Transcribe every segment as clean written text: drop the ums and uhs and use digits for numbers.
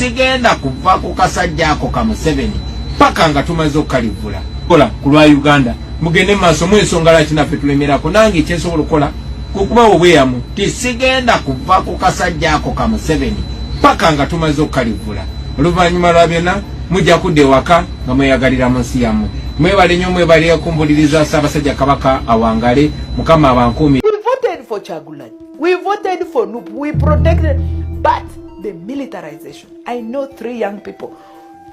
tisigenda kuva ku kasajja ako ka Museveni paka nga tumaze okkalivula kola ku lwa Uganda mugende maaso mu ensonga laki naffe tulemerako nange ekyensobola okukola kukubawo obweyamu tisigenda kuva ku kasajja ako ka Museveni paka nga tumaze okkalivula oluvannyuma lwa byonna mujja kudda ewaka nga mweyagalira mu nsi yammwe mwebale nnyo mwebale kumpuliriza Ssaabasajja Kabaka awangale Mukama abankuumi. We voted for Kyagulanyi, we voted for NUP, we protected, but the militarization. I know 3 young people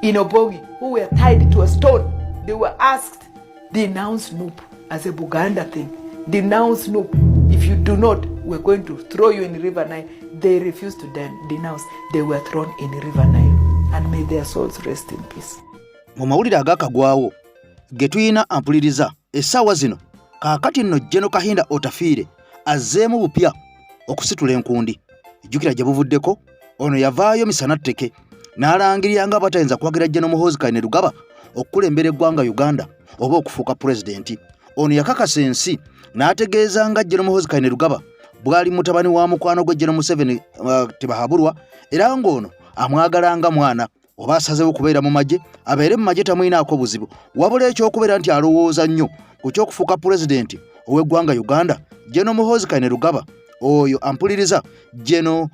in Obogi who were tied to a stone. They were asked, denounce NUP as a Buganda thing. Denounce NUP. If you do not, we're going to throw you in River Nile. They refused to denounce. They were thrown in River Nile. And may their souls rest in peace. Mu mawulire agakagwawo ge tuyina ampuliriza essaawa zino kaakati nno General Kahinda Otafiire azzeemu bupya okusitula enkundi. Ejjukira gye buvuddeko ono yavaayo misana tteke n'alangirira nga batayinza kwagira General Muhoozi Kainerugaba okukulembera eggwanga Uganda oba okufuuka pulezidenti. Ono yakakasa ensi n'ategeeza nga General Muhoozi Kainerugaba bwali mutabani wa mukwano gwe General Museveni tebahabulwa era ng'ono amwagala nga mwana oba asazeewo kubeera mu magye abeere mu magye tamwinaako buzibu wabula ekyokubeera nti alowooza nnyo ku ky'okufuuka pulezidenti ow'eggwanga Uganda General Muhoozi Kainerugaba oyo ampuliriza General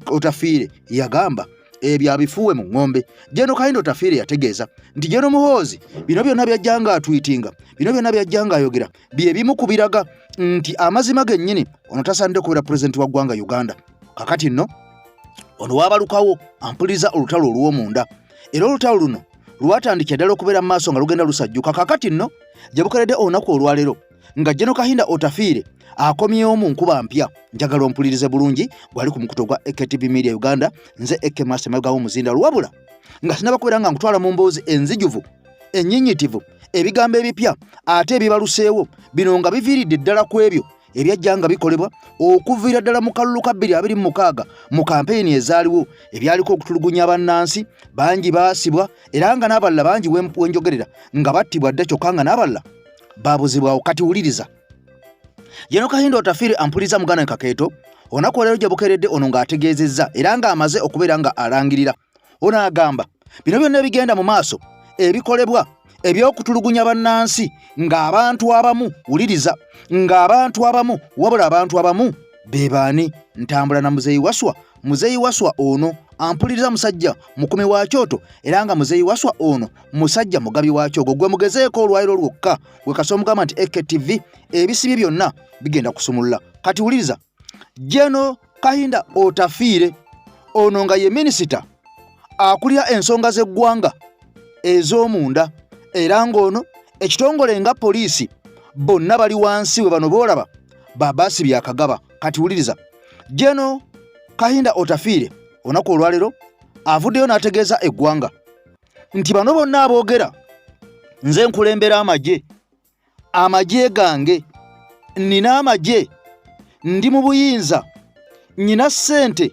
Otafiire yagamba ebyo abifuuwe mu ng'ombe. General Kahinda Otafiire yategeeza nti General Muhoozi bino byonna byajjanga atwitinga bino byonna byajjanga ayogera bye bimu ku biraga nti amazima gennyini ono tasaanidde okubeera pulezidenti wa ggwanga Uganda. Kakati nno ono waabalukawo ampuliriza olutalo olw'omunda era olutalo luno lwatandikira ddala okubeera mu maaso nga lugenda lusajjuka. Kakati nno gye bukeredde olunaku olwaleero nga General Kahinda Otafiire akomyewo mu nkuba mpya. Njagala ompulirize bulungi gwali ku mukuto gwa AKTV Media Uganda nze Eke Master Magawo Muzinda lwabula nga sinaba kubeera nga nkutwala mu mboozi enzijuvu ennyinnyitivu ebigambo ebipya ate ebibaluseewo bino nga biviiridde ddala ku ebyo ebyajjanga bikolebwa okuviira ddala mu kalulu ka 2026 mu kampeyini ezaaliwo ebyaliko okutulugunya bannansi bangi baasibwa era nga n'abalala bangi wenjogerera nga battibwa dde kyokka nga n'abalala baabuzibwawo. Kati wuliriza General Kahinda Otafiire ampuliriza muganda Kakeeto onaku olero gye bukeredde ono ng'ategeezezza era ng'amaze okubeera nga alangirira. Ono agamba bino byonna ebigenda mu maaso ebikolebwa eby'okutulugunya bannansi ng'abantu abamu wuliriza ng'abantu abamu wabula abantu abamu be baani? Ntambula na Muzeeyi Waswa ono ampuliriza musajja mukumi wa Kyoto era nga Muzeeyi Waswa ono musajja mugabi wa Kyogo gwe mugezeeko olwaliro lwokka gwe kasomugamba nti AKTV ebisibi byonna bigenda kusumulula. Kati wuliriza General Kahinda Otafiire ono nga ye minisita akulira ensonga z'eggwanga ez'omunda era ng'ono ekitongole nga poliisi bonna bali wansi we bano boolaba babaasi byakagaba. Kati wuliriza General Kahinda Otafiire onaku olwaleero avuddeyo n'ategeeza eggwanga nti bano bonna aboogera nze nkulembera amagye gange nina amagye ndi mu buyinza nyina ssente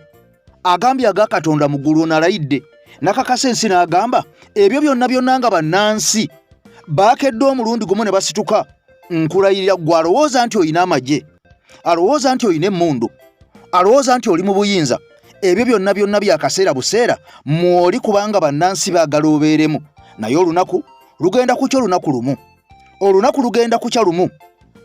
agambye aga Katonda mu ggulu nalayidde nakakasa ensi n'agamba ebyo byonna nga bannansi baakedde omulundi gumu ne basituka. Nkulayirira gwe alowooza nti oyina amagye alowooza nti oyina emmundu alowooza nti oli mu buyinza ebyo byonna byakaseera buseera mwoli kubanga bannansi baagala obeeremu naye olunaku lugenda kukya olunaku lugenda kukya lumu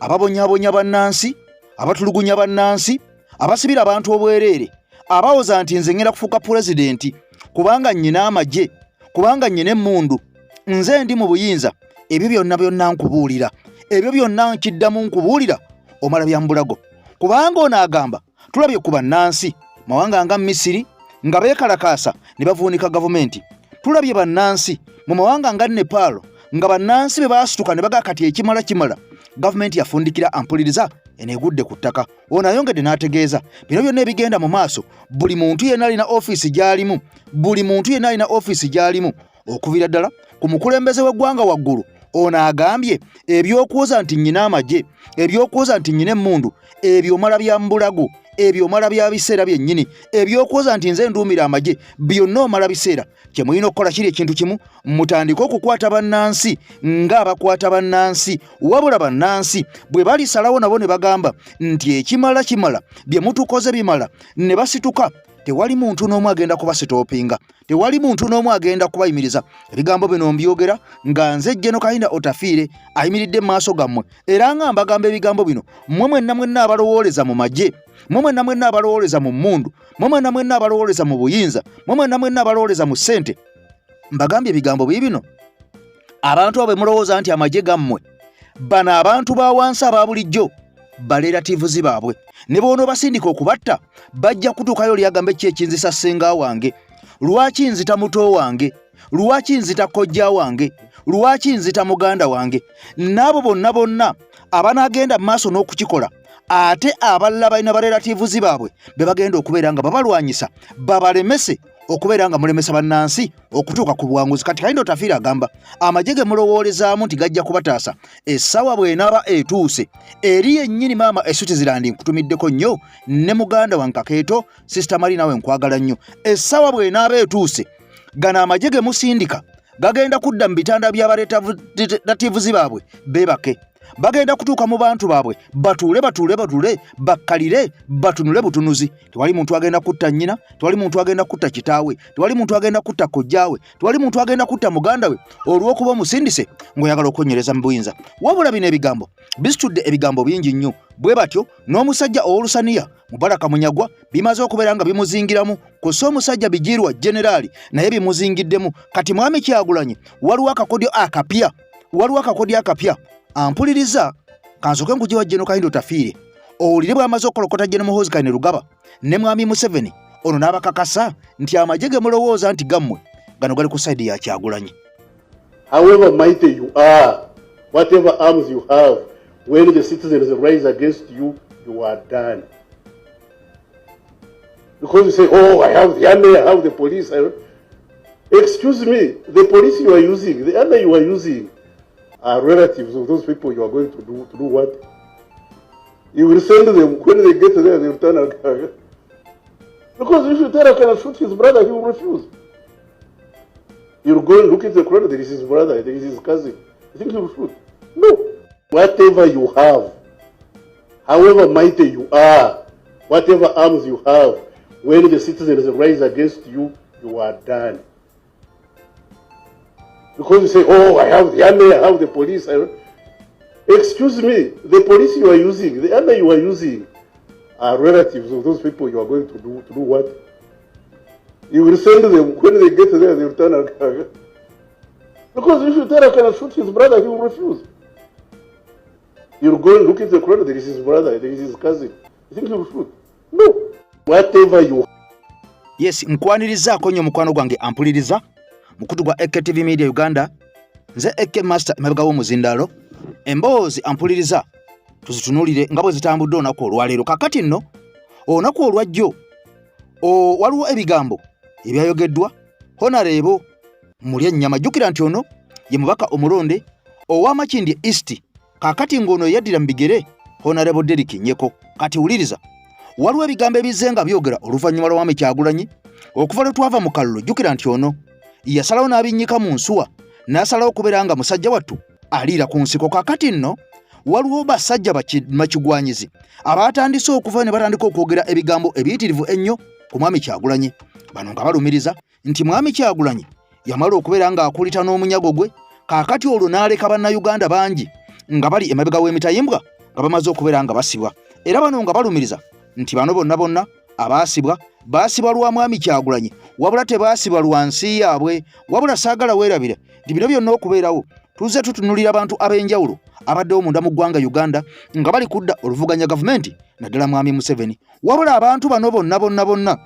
ababonyaabonya bannansi abatulugunya bannansi abasibira abantu obwereere abawooza nti nze ngenda kufuuka pulezidenti kubanga nnyina amagye kubanga nnyina emmundu nze ndi mu buyinza ebyo byonna nkubuulira ebyo byonna nkiddamu nkubuulira omala byambulago kubanga ono agamba tulabye ku bannansi mawanga nga Misiri nga beekalakaasa ne bavuunika gavumenti. Tulabye bannansi mu mawanga nga Nepal nga bannansi be baasituka ne bagaa kati ekimala gavumenti yafundikira ampuliriza eneegudde ku ttaka. Ono ayongedde n'ategeeza bino byonna ebigenda mu maaso buli muntu yenna alina ofiisi gy'alimu okuviira ddala ku mukulembeze w'eggwanga waggulu. Ono agambye eby'okuwoza nti nnyina amagye eby'okuwoza nti nnyina emmundu ebyo omala byambulago ebyo omala bya biseera byennyini ebyokwoza nti nze nduumira amagye byonna omala biseera kye mulina okukola kiri ekintu kimu mutandike okukwata bannansi ng'abakwata bannansi wabula bannansi bwe balisalawo nabo ne bagamba nti ekimala kimala bye mutukoze bimala ne basituka tewali muntu n'omu agenda kubasitoopinga tewali muntu n'omu agenda kubayimiriza ebigambo bino mbyogera nga nze Jeno Kahinda Otafiire ayimiridde mu maaso gammwe era nga mbagamba ebigambo bino mmwe mwenna abalowooleza mu magye mmwe mwenna abalowooleza mu mmundu mmwe mwenna abalowooleza mu buyinza mmwe mwenna abalowooleza mu ssente mbagambye ebigambo bino abantu abo mulowooza nti amagye gammwe bano abantu ba wansi aba bulijjo baleratives baabwe ne bono basindika okubatta bajja kutuukayo lyagambe kyekinzisa ssenga wange lwaki nzita muto wange lwaki nzita kojja wange lwaki nzita muganda wange n'abo bonna abanaagenda mu maaso n'okukikola ate abalala balina baleratives baabwe be bagenda okubeera nga babalwanyisa babalemese okubeera nga mulemesa bannansi okutuuka ku buwanguzi kati Kahinda Otafiire agamba amagye ge mulowoolezaamu nti gajja kubataasa essaawa bw'enaaba etuuse eri yennyini maama Switzerland nkutumiddeko nnyo ne muganda wange Kakeeto Sister Marina we nkwagala nnyo essaawa bw'enaaba etuuse gano amagye ge musindika gagenda kudda mu bitanda by'abaleratives baabwe beebake bagenda kutuuka mu bantu baabwe batuule bakkalire batunule butunuzi tewali muntu agenda kutta nnyina tewali muntu agenda kutta kitaawe tewali muntu agenda kutta kojjaawe tewali muntu agenda kutta muganda we olw'okuba omusindise ng'oyagala okwenyereza mu buyinza wabula bino ebigambo bisitudde ebigambo bingi nnyo bwe batyo n'omusajja ow'olusaniya Mubaraka Munyagwa bimaze okubeera nga bimuzingiramu kussa omusajja Bigiirwa Generaali naye bimuzingiddemu kati Mwami Kyagulanyi waliwo akakodyo akapya ampuliriza kansoke nkugiwa Jeno Kahinda Otafiire owulire bw'amaze okolokota General Muhoozi Kainerugaba ne Mwami Museveni ono n'abakakasa nti amagye ge mulowooza nti gammwe gano gali ku sayidi ya Kyagulanyi. However mighty you are, whatever arms you have, when the citizens rise against you, you are done. Because you say, oh, I have the army, I have the police. Excuse me, the police you are using, the army you are using, are relatives of those people you are going to do what? You will send them, when they get there, they will turn around. Because if you tell Akana shoot his brother, he will refuse. He will go and look at the crowd, there is his brother, there is his cousin. You think he will shoot? No. Whatever you have, however mighty you are, whatever arms you have, when the citizens rise against you, you are done. Because you say, oh, I have the army, I have the police. Excuse me, the police you are using, the army you are using, are relatives of those people you are going to do what? You will send them, when they get there, they will turn around. Because if you tell Akana shoot his brother, he will refuse. You will go and look at the crowd, there is his brother, there is his cousin. You think he will shoot? No. Whatever you... Yes, nkwanirizaako nnyo mukwano gwange ampuliriza mukutu gwa EKTV Media Uganda nze Eke Master emabega w'omuzindaalo emboozi ampuliriza tuzitunulire nga bwe zitambudde olunaku olwaleero kakati nno olunaku olwajjo waliwo ebigambo ebyayogeddwa Honorable Mulyannyama jjukira nti ono ye mubaka omulonde ow'Amakindye East kakati ng'ono yaddira mu bigere Honorable Derrick Nyeko kati wuliriza waliwo ebigambo ebizenga byogera oluvannyuma lwa Mwami Kyagulanyi okuva lwe twava mu kalulu jjukira nti ono yasalawo n'abinnyika mu nsuwa n'asalawo okubeera nga musajja wattu aliira ku nsiko kakati nno waliwo basajja makigwanyizi abatandise okuva ne batandika okwogera ebigambo ebiyitirivu ennyo ku Mwami Kyagulanyi bano nga balumiriza nti Mwami Kyagulanyi yamala okubeera nga akulita n'omunyago gwe kakati olwo n'aleka bannayuganda bangi nga bali emabega w'emitayimbwa nga bamaze okubeera nga basibwa era bano nga balumiriza nti bano bonna baasibwa lwa Mwami Kyagulanyi wabula tebaasibwa lwa nsi yaabwe wabula saagala weerabira nti bino byonna okubeerawo tuze tutunulira abantu ab'enjawulo abaddewo munda mu ggwanga Uganda nga bali kudda oluvuganya gavumenti naddala Mwami Museveni wabula abantu bano bonna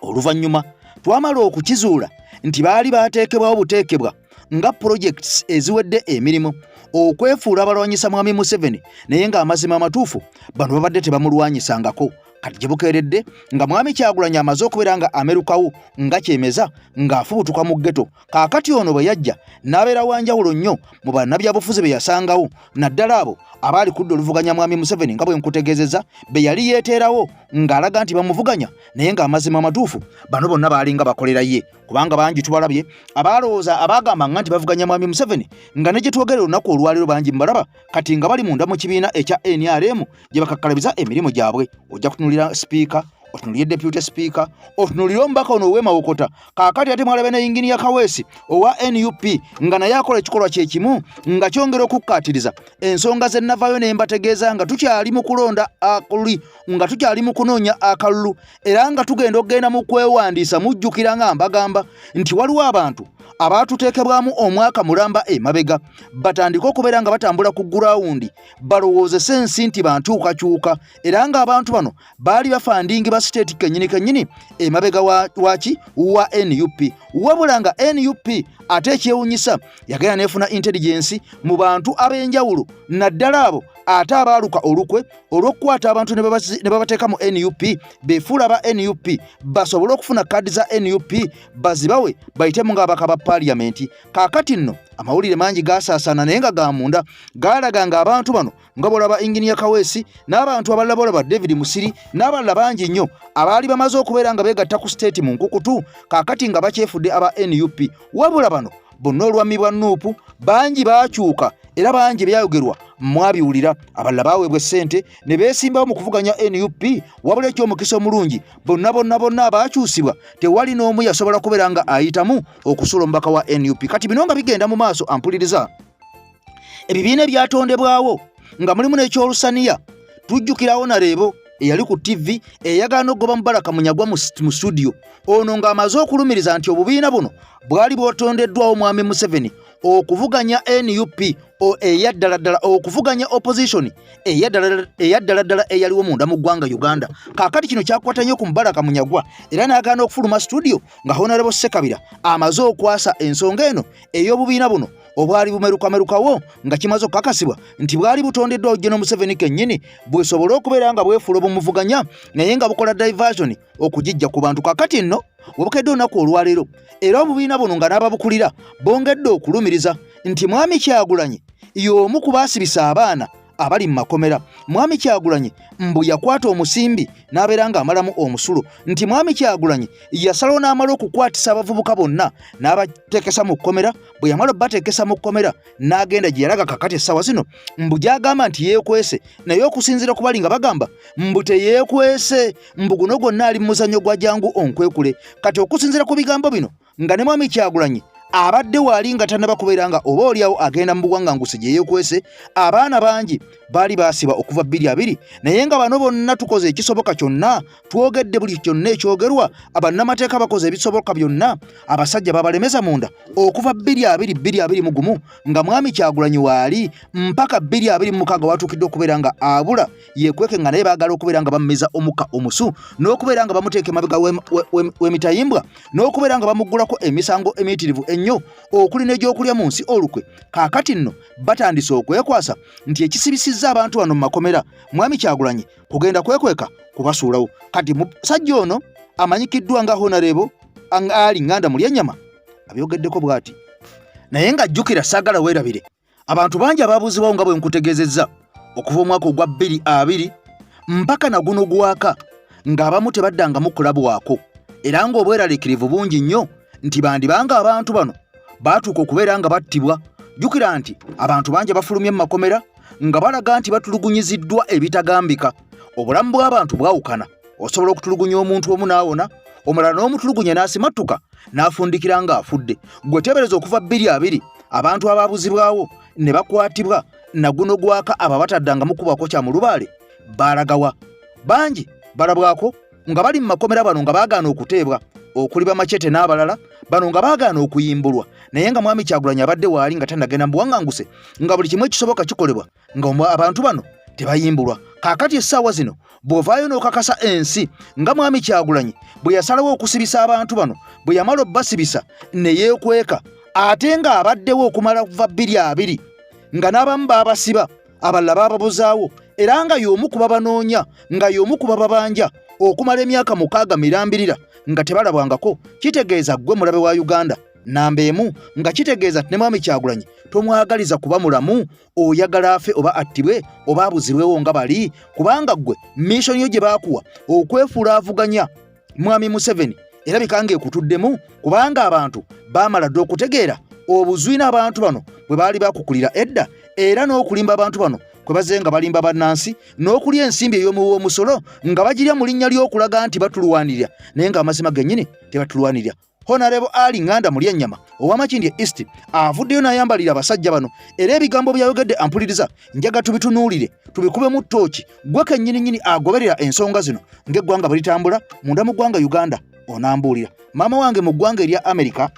oluvannyuma twamala okukizuula nti baali baateekebwawo buteekebwa nga projects eziwedde emirimu okwefuula abalwanyisa Mwami Museveni naye ng'amazima amatuufu bano babadde tebamulwanyisangako kati gye bukeeredde nga mwami Kyagulanyi amaze okubeera nga amerukawo nga kyemeza ng'afubutuka mu ggeto. Kaakati ono bwe yajja n'abeera wanjawulo nnyo mu bannabyabufuzi be yasangawo, naddala abo abaali kudda oluvuganya mwami Museveni nga bwe nkutegeezezza be yali yeeteerawo ng'alaga nti bamuvuganya, naye ng'amazima matuufu bano bonna baalinga bakolera ye, kubanga bangi tubalabye abaalowooza abaagamba nti bavuganya mwami Museveni nga ne gye twogera olunaku olwaleero bangi mbalaba kati nga bali munda mu kibiina ekya NRM gye bakakkalabiza emirimu gyabwe. Ojja kutunulira sipiika, otunulire deputy speaker, otunulire omubaka ono ow'Emawokota. Kaakati ate mwalabe ne Inginiya Kaweesi owa NUP nga naye akola ekikolwa kye kimu nga kyongera okukkaatiriza ensonga ze nnavaayo ne mbategeeza nga tukyali mu kulonda akalulu, nga tukyali mu kunoonya akalulu, era nga tugenda mu kwewandiisa. Mujjukira nga mbagamba nti waliwo abantu abaatuteekebwamu omwaka mulamba emabega batandika okubeera nga batambula ku gurawundi balowoozese ensi nti bantuukakyuka, era ng'abantu bano baali bafandingi ba siteeti kennyini emabega waki wa NUP. Wabula nga NUP ate ekyewunyisa yagenda neefuna intelligence mu bantu ab'enjawulo, naddala abo ate abaaluka olukwe olw'okukwata abantu ne babateeka mu NUP beefuula ba NUP basobole okufuna kaadi za NUP bazibawe bayitemu ng'abaka ba paaliyamenti. Kaakati nno amawulire mangi gaasaasaana naye nga ga munda gaalaga ng'abantu bano nga bolaba Inginiya Kaweesi n'abantu abalala bolaba David Musiri n'abalala bangi nnyo abaali bamaze okubeera nga beegatta ku siteeti mu nkukutu, kaakati nga bakyefudde aba NUP. Wabula bano bonna olwammi bwa Nuupu bangi baakyuka era bangi byayogerwa mwabiwulira. Abalala baweebwa ssente ne beesimbawo mu kuvuganya NUP, wabula eky'omukisa omulungi bonna abaakyusibwa tewali n'omu yasobola kubeera nga ayitamu okusula omubaka wa NUP. Kati bino nga bigenda mu maaso, ampuliriza ebibiina ebyatondebwawo nga mulimu n'ekyolusaniya. Tujjukirawo Nareebo eyali ku TV eyagaana okugoba Mubaraka Munyagwa mu studio, ono ng'amaze okulumiriza nti obubiina buno bwali bwotondeddwawo mwami Museveni okuvuganya NUP eyaddaladdala, okuvuganya opposition eyaddaladdala eyaliwo munda mu ggwanga Uganda. Kaakati kino kyakwata nnyo ku Mubaraka Munyagwa era n'agaana okufuluma studio nga Honorable Ssekabira amaze okwasa ensonga eno ey'obubiina buno obwali bumerukamerukawo nga kimaze okukakasibwa nti bwali butondeddwawo General Museveni kennyini bwesobole okubeera nga bwefuula obumuvuganya naye nga bukola diversion okugijja ku bantu. Kaakati nno webukedde olunaku olwaleero era obubiina buno nga n'ababukulira bongedde okulumiriza nti mwami Kyagulanyi y'omu ku baasibisa abaana abali mu makomera. Mwami Kyagulanyi mbu yakwata omusimbi n'abeera ng'amalamu omusulo, nti mwami Kyagulanyi yasalawo n'amala okukwatisa abavubuka bonna n'abateekesa mu kkomera. Bwe yamala bateekesa mu kkomera n'agenda gye yalaga. Kakati essaawa zino mbu gy'agamba nti yeekwese, naye okusinziira ku bali nga bagamba mbu teyeekwese, mbu guno gwonna ali mu muzannyo gwa jangu onkwekule. Kati okusinziira ku bigambo bino nga ne mwami Kyagulanyi abadde waali nga tannaba kubeera nga oba oliawo agenda mu buwanganguse gye yeekwese, abaana bangi baali baasiba okuva 22, naye nga bano bonna tukoze ekisoboka kyonna, twogedde buli kyonna ekyogerwa, abannamateeka bakoze ebisoboka byonna, abasajja babalemeza munda okuva 22 nga mwami Kyagulanyi waali mpaka 26 watuukidde okubeera nga abula yeekweke, nga naye baagala okubeera nga bammeza omuka omusu, n'okubeera nga bamuteeka emabega w'emitayimbwa, n'okubeera nga bamuggulako emisango emiyitirivu ennyo okuli n'egyokulya mu nsi olukwe. Kaakati nno batandise okwekwasa nti ekisibisizza abantu bano mu makomera mwami Kyagulanyi kugenda kwekweka kubasuulawo. Kati musajja ono amanyikiddwa nga Honorable Ali Nganda Mulyannyama abyogeddeko bw'ati, naye ng'ajjukira saagala weerabire abantu bangi abaabuuzibwawo nga bwe nkutegeezezza okuva omwaka ogwa 2020 mpaka na guno gwaka ng'abamu tebaddangamu kulabwako, era ng'obweraliikirivu bungi nnyo nti bandibanga abantu bano baatuuka okubeera nga battibwa. Jjukira nti abantu bangi bafulumye mu makomera nga balaga nti batulugunyiziddwa ebitagambika. Obulamu bw'abantu bwawukana, osobola okutulugunya omuntu omu n'awona, omulala n'omutulugunya n'asimattuka n'afundikira ng'afudde. Gwe teebereza okuva 2020 abantu abaabuzibwawo ne bakwatibwa na guno gwaka abo bataddangamu kubako kya mu lubaale balagawa. Bangi balabwako nga bali mu makomera bano nga baagaana okuteebwa okuli bamachete n'abalala bano nga baagaana okuyimbulwa, naye nga mwami Kyagulanyi abadde waali nga tannagenda mu buwanganguse nga buli kimu ekisoboka kikolebwa nga abantu bano tebayimbulwa. Kaakati essaawa zino bw'ovaayo n'okakasa ensi nga mwami Kyagulanyi bwe yasalawo okusibisa abantu bano, bwe yamala obbasibisa ne yeekweka, ate nga abaddewo okumala kuva 22 nga n'abamu baabasiba, abalala baababuzaawo, era nga y'omu ku babanoonya nga y'omu ku bababanja okumala emyaka 6 mirambirira nga tebalabwangako kitegeeza ggwe mulabe wa Uganda namba emu nga kitegeeza ne Mwami Kyagulanyi tomwagaliza kuba mulamu oyagala afe oba attibwe oba abuzirwewo nga bali kubanga ggwe mission yo gye baakuwa okwefuula avuganya Mwami Museveni erabika ng'ekutuddemu kubanga abantu baamala dde okutegeera obuzwina abantu bano bwe baali bakukulira edda era n'okulimba abantu bano kwe baze nga balimba bannansi n'okulya ensimbi ey'omumusolo nga bagirya mu linnya ly'okulaga nti batulwanirira naye ng'amazima gennyini tebatulwanirira. Honorable Ali Nganda Mulyannyama ow'Amakindye East avuddeyo n'ayambalira abasajja bano era ebigambo byayogedde ampuliriza njaga tubitunuulire tubikube mu ttooki gwe kennyini agoberera ensonga zino ng'eggwanga bwe litambula munda mu ggwanga Uganda onambuulira maama wange mu ggwanga erya Amerika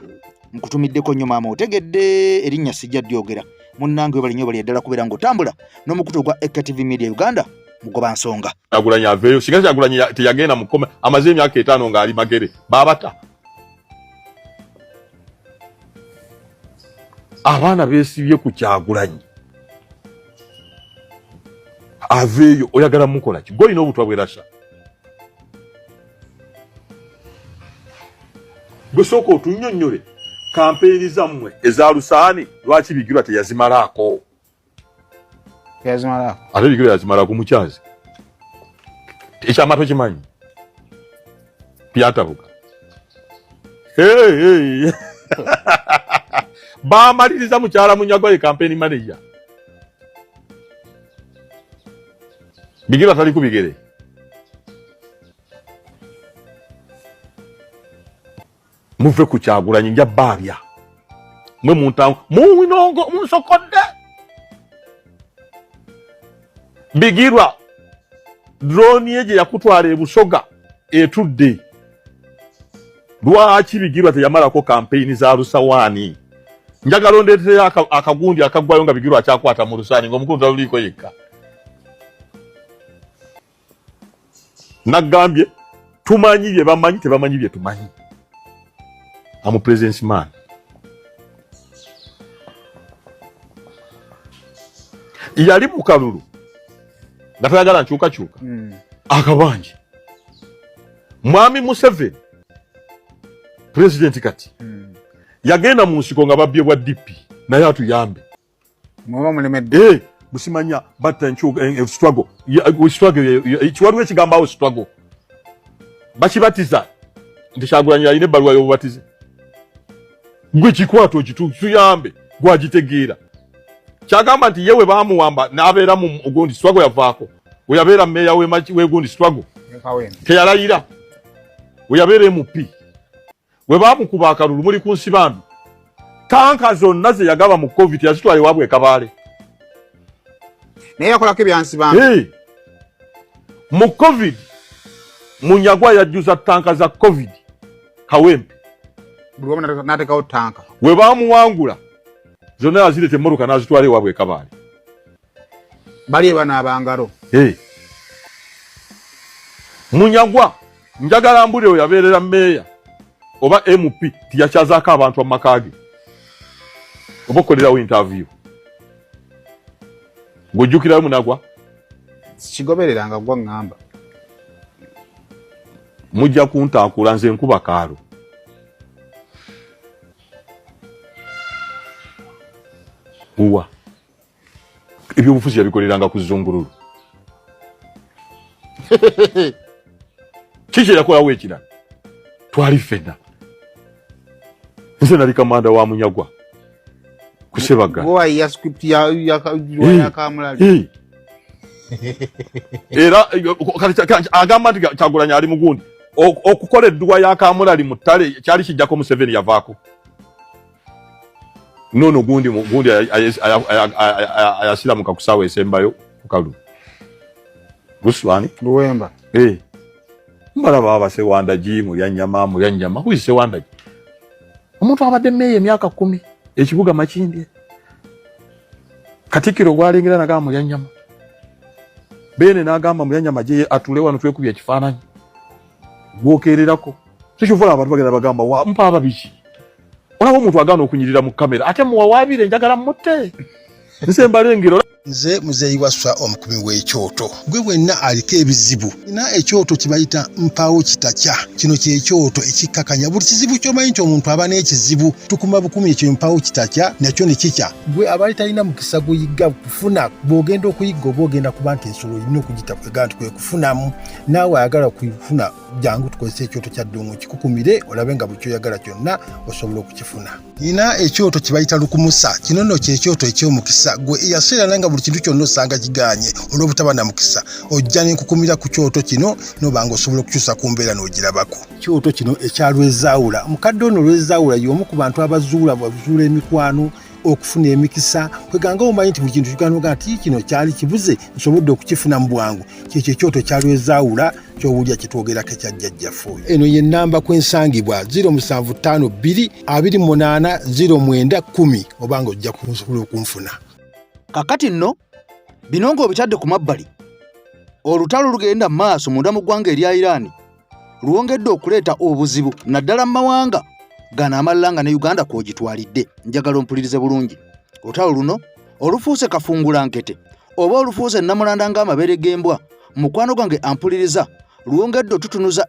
nkutumiddeko nnyo maama otegedde erinnya sijja dyogera munnange we balinyo bali eddala kubeera ng'otambula n'omukutu gwa EKTV Media Uganda mugoba nsonga Kyagulanyi aveeyo singa Kyagulanyi teyagenda mu kkome amaze emyaka 5 ng'ali magere baabata abaana beesibye ku Kyagulanyi aveeyo oyagala mukola ki golina obutwa bwerasa gwe sooka otunnyonnyole kampeeni zammwe eza Lusaani lwaki Bigirwa teyazimalaako ate Bigirwa yazimalaako mukyazi ekyamato kimanyi byatabuka baamaliriza mukyala Munyagwa ye campaign manager Bigirwa tali ku bigere muve ku Kyagulanyi nja baabya mwe muntangu muwinongo munsokodde Bigirwa drone ye yakutwala ebusoga etudde lwaki Bigirwa teyamalako campaign za Lusawaani njagala ondeetere akagundi akaggwayo nga Bigirwa akyakwata mu Lusaani ng'omukunzi aluliko yekka nagambye tumanyi bye bamanyi tebamanyi bye tumanyi I'm a presence man yali mu kalulu nga tayagala nkyukakyuka akabanji Mwami Museveni president kati yagenda mu nsiko nga babbye bwa DP naye atuyambe mwoba mulemedde musimanya batta enkyuka struggle kiwaliwo ekigambawo struggle bakibatiza nti Kyagulanyi alina ebbaluwa y'obubatize gwe kikwato kituyambe gwagitegeera kyagamba nti yewe baamuwamba n'abeera mu ogundi struggle yavaako we yabeera mmeeya w'egundi struggle teyalayira we yabeera MP we baamukuba akalulu muli ku nsibambi tanka zonna ze yagaba mu COVID yazitwala ewaabwe Kabaale naye yakolako ebyansibambi mu COVID Munyagwa yajjuza tanka za COVID Kawempe buli wamu n'atekawo tanka we baamuwangula zonna yazireta emmoroka n'azitwala ewaabwe Kabaale bali banaabangalo Munyagwa njagala mbuliro yabeerera mmeeya oba MP tiyakyazaako abantu amakaage oba okolerawo interview ng'ojjukirayo Munagwa kigobereranga gwa ngamba mujja kuntaakula nze nkuba kaalo uwa ebyobufuzi yabikoleranga ku Zungululu kiki yakolawo ekirala twali ffenna nze nali kamanda wa Munyagwa kusebaga ya script ya Kamulali era agamba nti Kyagulanyi ali mugundi okukola edduwa ya Kamulali mu ttale kyali kijjako Museveni yavaako nono gundi ayasiramuka ku ssaawa esembayo ku kalulu Lusaani Luwemba mbala baba Sewandagi Mulyannyama who is Sewandagi omuntu abadde mmeeya emyaka 10 ekibuga Makindye Katikkiro gwalengera nagamba Mulyannyama bene n'agamba Mulyannyama gye atule wano twekubya ekifaananyi gwokererako tekivola abantu bagenda bagamba wa mpa ababiki olaba omuntu agaana okunyirira mu kamera ate muwawaabire njagala mutte nsembalengero Nze muzeeyi waswa omukubi w'ekyoto gwe wenna aliko ebizibu nina ekyoto kibayita mpaawo kitakya kino kyekyoto ekikkakanya buli kizibu ky'omanyi nti omuntu aba n'ekizibu tukuma bukumi ekyo mpaawo kitakya nakyo ne kikya gwe abaali talina mukisa guyigga kufuna bw'ogenda okuyigga oba ogenda kuba nti ensolo olina okugita kwega nti kwe kufunamu naawe ayagala kufuna jangu tukozesa ekyoto kya ddungu kikukumire olabe nga buli kyoyagala kyonna osobola okukifuna nina ekyoto kibayita lukumusa kino nno kyekyoto eky'omukisa gwe yaseera nanga buli kintu kyonna osanga kiganye olw'obutaba na mukisa ojja n'enkukumira ku kyoto kino nobanga osobola okukyusa ku mbeera n'ogirabako kyoto kino ekyalwezaawula mukadde ono lwezaawula y'omu ku bantu abazuula emikwano okufuna emikisa kweganga omanyi nti buli kintu kiganoga nti kino kyali kibuze nsobodde okukifuna mu bwangu kyekyo ekyoto kyalwezaawula kyowulya kitwogerako ekyajjajjaffe eno ye nnamba kwensangibwa 0752280910 obanga ojja kusobola okunfuna. Kakati nno bino ng'obitadde ku mabbali olutalo lugenda mu maaso munda mu ggwanga erya Iran luwongedde okuleeta obuzibu naddala mu mawanga gano amalanga ne Uganda kwogitwalidde. Njagala ompulirize bulungi. Olutalo luno olufuuse kafungulankete oba olufuuse nnamulanda ng'amabere g'embwa mukwano gwange ampuliriza luwongedde otutunuza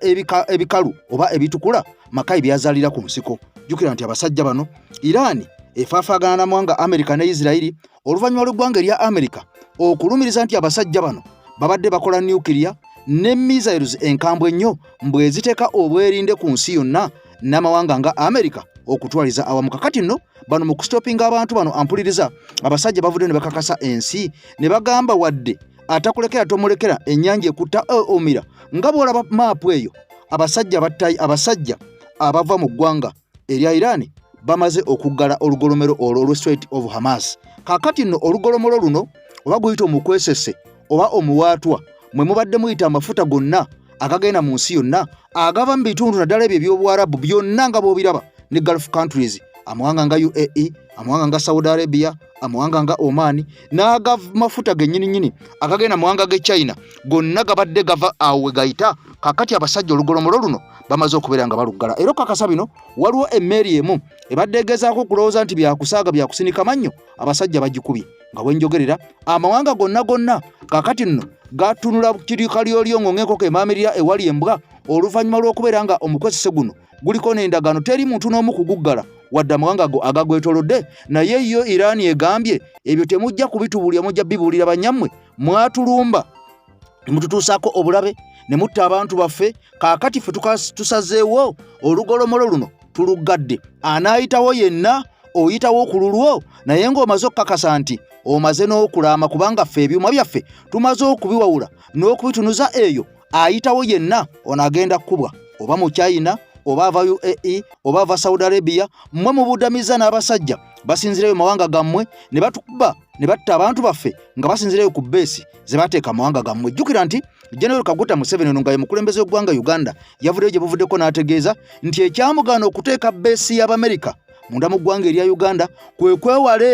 ebikalu oba ebitukula makayi byazaalira ku nsiko. Jjukira nti abasajja bano Iran efaafaagana na mwanga Amerika ne Israeli oluvannyuma lw'eggwanga erya Amerika okulumiriza nti abasajja bano babadde bakola nuclear ne missiles enkambwe ennyo mbwe ziteeka obwerinde ku nsi yonna n'amawanga nga Amerika okutwaliza awamu. Kakati nno bano mu kustopinga abantu bano ampuliriza abasajja bavudde ne bakakasa ensi ne bagamba wadde atakulekera tomulekera ennyanja ekutta omira nga bw'olaba maapu eyo abasajja abava mu ggwanga erya Iran bamaze okuggala olugolomero olwo Strait of Hamas. Kakati nno olugolomero luno oba guyita omukwesese oba omuwaatwa mwe mubadde muyita amafuta gonna agagenda mu nsi yonna agava mu bitundu naddala ebyo eby'Obuwarabu byonna nga bw'obiraba ne Gulf countries amawanga nga UAE amawanga nga Saudi Arabia amawanga nga Oman n'agava mafuta gennyini agagenda mu mawanga g'e China gonna gabadde gava awo we gayita. Kakati abasajja olugolomero luno bamaze okubeera nga baluggala era kakasa bino waliwo emmeri emu ebadde egezaako okulowooza nti byakusaaga byakusinika mannyo abasajja bagikubye nga bwenjogerera amawanga gonna kakati nno gatunula kirika lyolyongo ng'enkoko emaamirira ewali embwa oluvannyuma lw'okubeera nga omukozese guno guliko n'endagaano teri muntu n'omu kuguggala wadde amawanga go agagwetolodde naye yo Iran egambye ebyo temujja kubitubuulira mujja bibuulira banyammwe mwatulumba mututuusaako obulabe ne mutta abantu baffe. Kaakati ffe tusazeewo olugolomolo luno tuluggadde anaayitawo yenna oyitawo ku lulwo naye ng'omaze okukakasa nti omaze n'okulaama kubanga ffe ebyuma byaffe tumaze okubiwawula n'okubitunuza eyo ayitawo yenna onaagenda kkubwa oba mu China oba ava UAE oba ava Saudi Arabia mmwe mubudamiza n'abasajja basinzireyo mawanga gammwe ne batukuba ne batta abantu baffe nga basinzireyo ku beesi ze bateeka mawanga gammwe. Jjukira nti General Kaguta Museveni ono nga ye mukulembeze w'eggwanga Uganda yavuddeyo gye buvuddeko n'ategeeza nti ekyamugaana okuteeka beesi y'Abamerika munda mu ggwanga erya Uganda kwe kwewala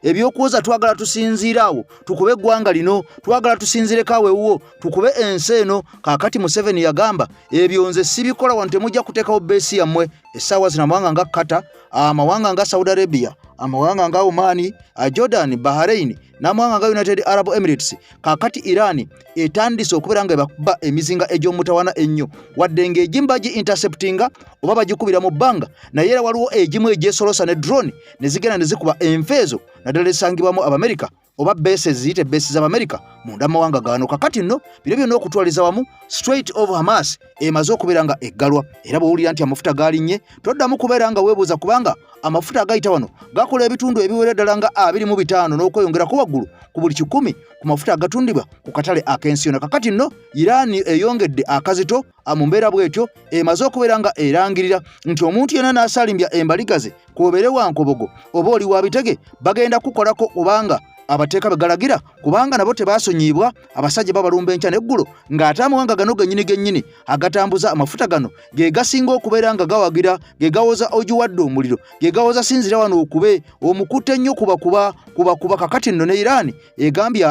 ebyokuwoza twagala tusinziiraawo tukube eggwanga lino twagala tusinzireko awewuwo tukube ensi eno. Kaakati Museveni yagamba ebyo nze sibikola wano temujja kuteekawo beesi yammwe. Essaawa zino amawanga nga Qatar amawanga nga Saudi Arabia amawanga nga Oman Jordan Bahrain n'amawanga nga United Arab Emirates kaakati Iran etandise okubeera nga ebakuba emizinga egy'omutawana ennyo wadde ng'egimba gi interceptinga oba bagikubira mu bbanga naye era waliwo egimu egyesolosa ne drone ne zigenda ne zikuba enfeezo naddala esangibwamu Abamerika oba beesi ziyite beesi z'Abamerika munda mu mawanga gano. Kakati nno bino byonna okutwaliza wamu Strait of Hamas emaze okubeera nga eggalwa era bw'owulira nti amafuta gaalinnye toddamu kubeera nga weebuuza kubanga amafuta agayita wano gakola ebitundu ebiwera ddala nga 25 n'okweyongerako waggulu ku buli 10 ku mafuta agatundibwa ku katale ak'ensi yonna. Kakati nno Iran eyongedde akazito mu mbeera bw'etyo emaze okubeera nga erangirira nti omuntu yenna n'asalimbya embaligaze kwobere wankobogo oba oli wa bitege bagenda kukolako kubanga abateeka begalagira kubanga nabo tebasonyiibwa abasajja babalumba enkya n'eggulo ng'ate amawanga gano gennyini agatambuza amafuta gano ge gasinga okubeera nga gawagira ge gawoza ogiwadde omuliro ge gawoza sinzira wano okube omukutte ennyo kuba. Kakati nno ne Iran egambye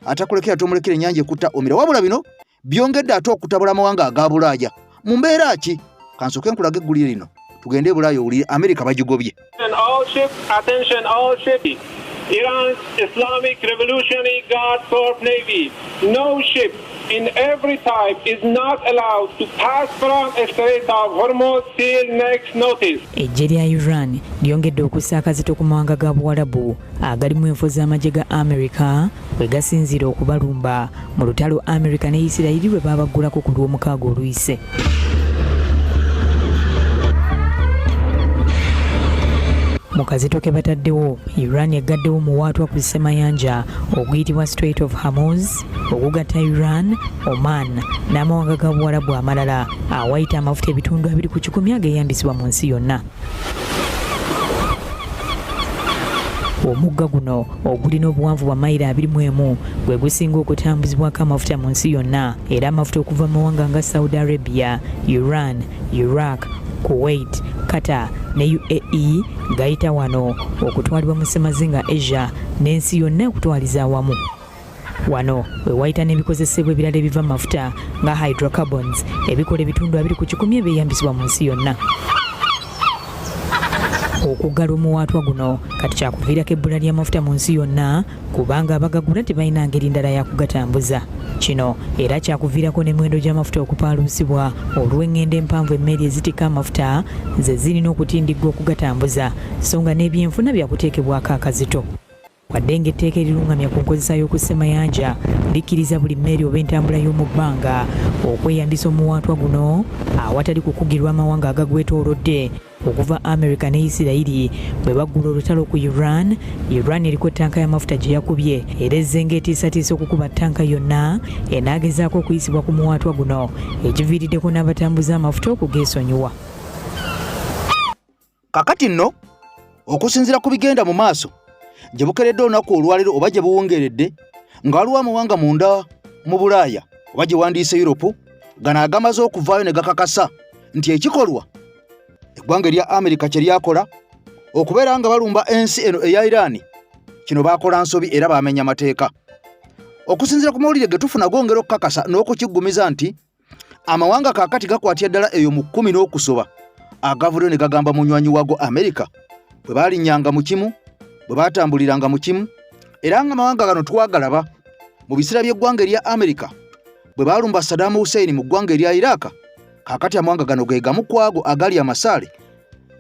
atakulekera tomulekera ennyanja ekutta omira wabula bino byongedde ate okutabula amawanga aga Bulaaya mu mbeera ki. Kansooke nkulaga eggulire lino tugende e Bulaaya owulire Amerika bagigobye. Iran's Islamic Revolutionary Guard Corps Navy. No ship in every type is not allowed to pass from a Strait of Hormuz till next notice. Eggye lya Iran lyongedde okussa akazito ku mawanga ga Buwarabu agalimu enfo z'amagye ga Amerika bwe gasinzira okubalumba mu lutalo Amerika ne Isirayiri bwe babaggulako ku lw'omukaaga oluyise. Mu kazito ke bataddewo, Iran egaddewo muwaatwa ku ssemayanja oguyitibwa Strait of Hormuz ogugatta Iran, Oman n'amawanga ga Buwarabu amalala awayita amafuta ebitundu 2 ku 10 ageeyambisibwa mu nsi yonna. Omugga guno ogulina obuwanvu bwa mayiro 21 gwe gusinga okutambuzibwako amafuta mu nsi yonna era amafuta okuva mu mawanga nga Saudi Arabia, Iran, Iraq, Kuwait, Qatar ne UAE gayita wano okutwalibwa mu ssemazinga Asia n'ensi yonna okutwaliza awamu. Wano we wayita n'ebikozesebwa ebirala ebiva mu mafuta nga hydrocarbons ebikola ebitundu 2 ku 10 ebyeyambisibwa mu nsi yonna. Okuggala omuwaatwa guno kati kyakuviirako ebbula ly'amafuta mu nsi yonna kubanga abagagula tebalina ngeri ndala ya kugatambuza. Kino era kyakuviirako n'emiwendo gy'amafuta okupaaluusibwa olw'engendo empanvu emmeri ezitika amafuta ze zirina okutindigwa okugatambuza so nga n'ebyenfuna byakuteekebwako akazito. Wadde ng'etteeka erirungamya ku nkozesa y'okussemayanja likkiriza buli mmeri oba entambula y'omu bbanga okweyambisa omuwaatwa guno awatali kukugirwa amawanga agagwetoolodde okuva Amerika ne Isirayiri bwe baggula olutalo ku Iran. Iran eriko ttanka y'amafuta gye yakubye era ezzenga etiisatiisa okukuba ttanka yonna enaagezaako okuyisibwa ku muwaatwa guno ekiviiriddeko n'abatambuza amafuta okugeesonyiwa. Kakati nno okusinziira ku bigenda mu maaso gye bukeredde olunaku olwaleero oba gye buwongeredde nga waliwo amawanga munda mu Bulaaya oba gye wandiise Europe gano agamaze okuvaayo ne gakakasa nti ekikolwa eggwanga erya Amerika kye lyakola okubeera nga balumba ensi eno eya Iran kino baakola nsobi era baamenya amateeka. Okusinziira ku mawulire ge tufuna gongera okukakasa n'okukiggumiza nti amawanga kaakati gakwatya ddala eyo mu 10 n'okusoba agavuddeyo ne gagamba munywanyi waago Amerika bwe baalinyanga mu kimu bwe baatambuliranga mu kimu era nga amawanga gano twagalaba mu biseera by'eggwanga erya Amerika bwe baalumba Saddam Hussein mu ggwanga erya Iraq. Kaakati amawanga gano ge gamu ku ago agali amasaale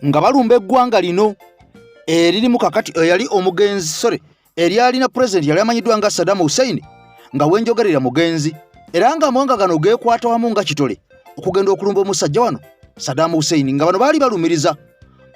nga balumba eggwanga lino eririmu kakati eyali omugenzi eryalina pulezidenti yali amanyiddwa nga Saddam Hussein nga wenjogerera mugenzi era nga amawanga gano geekwata wamu nga kitole okugenda okulumba omusajja wano Saddam Hussein nga bano baali balumiriza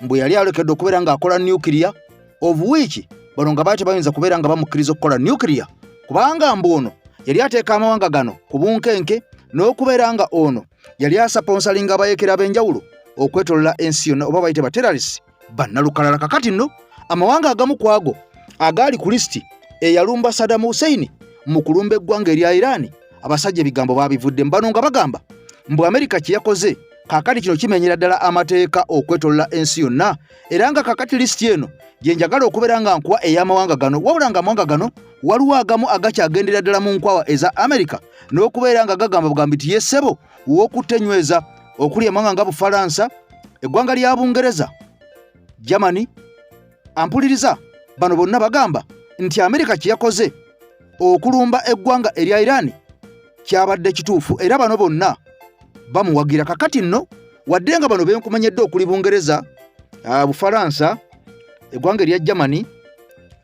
mbwe yali alekedde okubeera ng'akola nuclear of which bano nga baate bayinza kubeera nga bamukkiriza okukola nuclear kubanga mbu ono yali ateeka amawanga gano ku bunkenke n'okubeera nga ono yali asaponsalinga abayeekera ab'enjawulo okwetolola ensi yonna oba bayite baterarisi bannalukalala. Kakati nno amawanga agamu ku ago agaali ku lisiti eyalumba Saddam Hussein mu kulumba eggwanga erya Iran abasajja ebigambo baabivudde mbano nga bagamba mbu Amerika kye yakoze kaakati kino kimenyera ddala amateeka okwetolola ensi yonna era nga kaakati lisiti eno gye njagala okubeera nga nkuwa ey'amawanga gano wabula nga amawanga gano waliwo agamu agakyagendera ddala mu nkwawa eza Amerika n'okubeera nga gagamba bugambi nti ye ssebo w'okutenyweza okuli amawanga nga Bufalansa, eggwanga lya Bungereza, Germany. Ampuliriza bano bonna bagamba nti Amerika kye yakoze okulumba eggwanga erya Iran kyabadde kituufu era bano bonna bamuwagira. Kakati nno wadde nga bano benkumanyedde okuli Bungereza, Bufalansa, eggwanga erya Germany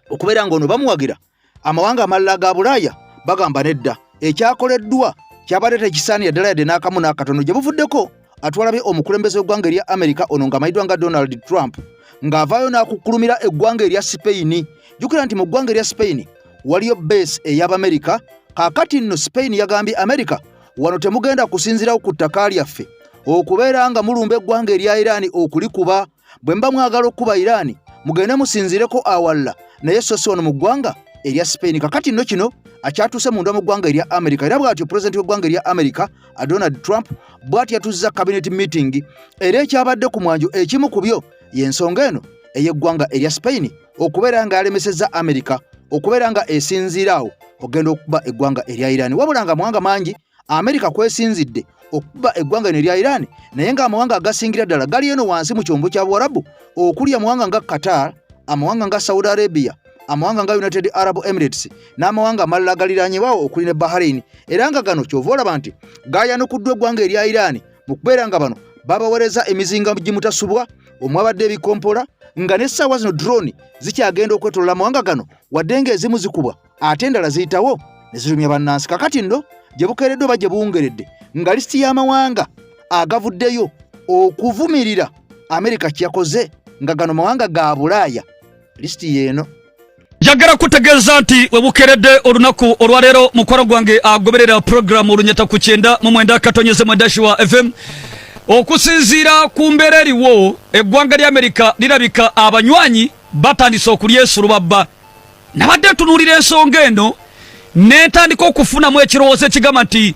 okubeera ng'ono bamuwagira, amawanga amalala ga Bulaaya bagamba nedda ekyakoleddwa kyabadde tekisaanira ddala yadde n'akamu n'akatono. Gye buvuddeko atwalabye omukulembeze w'eggwanga erya Amerika ono ng'amanyiddwa nga Donald Trump ng'avaayo n'akukkulumira eggwanga erya Spain. Jjukira nti mu ggwanga erya Spain waliyo base ey'Abamerika. Kaakati nno Spain yagambye Amerika wano temugenda kusinzirawo ku ttaka lyaffe okubeera nga mulumba eggwanga erya Iran okulikuba. Bwe mba mwagala okuba Iran mugende musinzireko awalla naye so si wano mu ggwanga erya Spain. Kakati nno kino akyatuuse munda mu ggwanga erya Amerika era bw'atyo pulezidenti w'eggwanga erya Amerika Donald Trump bw'atyo yatuzza cabinet meeting era ekyabadde ku mwanjo ekimu ku byo y'ensonga eno ey'eggwanga erya Spain okubeera nga yalemesezza Amerika okubeera nga esinziiraawo ogenda okuba eggwanga erya Iran. Wabula nga amawanga mangi Amerika kwesinzidde okuba eggwanga erya Iran naye nga amawanga agasingira ddala gali eno wansi mu kyombo kya Buwarabu okuli amawanga nga Qatar, amawanga nga Saudi Arabia, amawanga nga United Arab Emirates n'amawanga amalala agaliraanyewo okuli ne Bahrain, era nga gano kyova olaba nti gaayanukuddwa eggwanga erya Iran mu kubeera nga bano babawereza emizinga gimutasubwa omwabadde ebikompola nga n'essaawa zino drone zikyagenda okwetolola amawanga gano wadde ng'ezimu zikubwa ate endala ziyitawo ne zirumya bannansi. Kakati nno gye bukeereddwa oba gye buwungeredde nga lisiti y'amawanga agavuddeyo okuvumirira Amerika kyakoze nga gano mawanga ga Bulaaya lisiti yeeno. Njagala kutegeeza nti webukeredde olunaku olwaleero mukwano gwange agoberera programu olunyeta ku 9.9 FM okusinziira ku mbeera eriwo eggwanga lya Amerika lirabika abanywanyi batandise okulyesulu babba. Nabadde ntunuulira ensonga eno netandika okufunamu ekirowoozo ekigamba nti